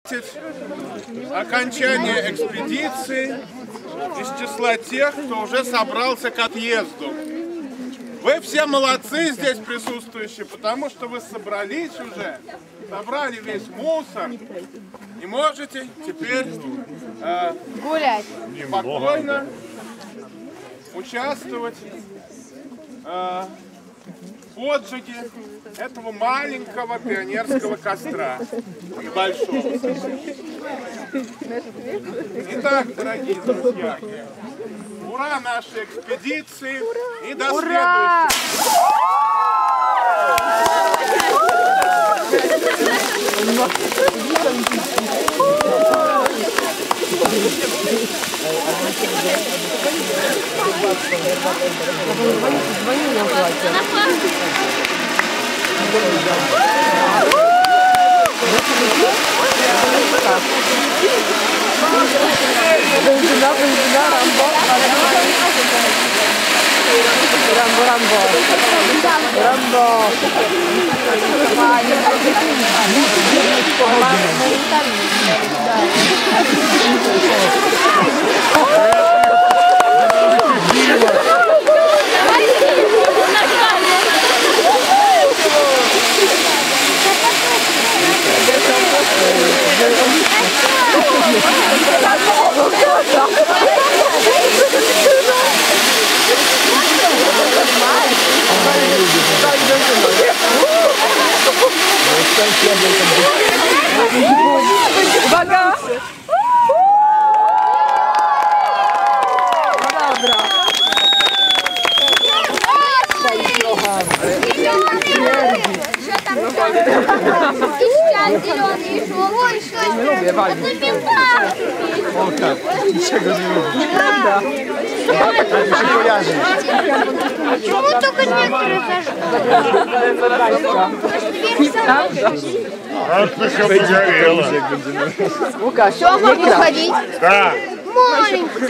отметить окончание экспедиции из числа тех, кто уже собрался к отъезду. Вы все молодцы здесь присутствующие, потому что вы собрались уже, собрали весь мусор и можете теперь гулять, спокойно участвовать в поджиге этого маленького пионерского костра, небольшого. Итак, дорогие друзья, ура нашей экспедиции и до следующего! Uwaga! Зеленый шел, что Nie lubię walić. O tak, niczego nie lubię. Nieprawda. To się kojarzy. Czemu tylko niektóre Аж ты все погорело. Łukasz, Все, могу сходить? Да. Маленький.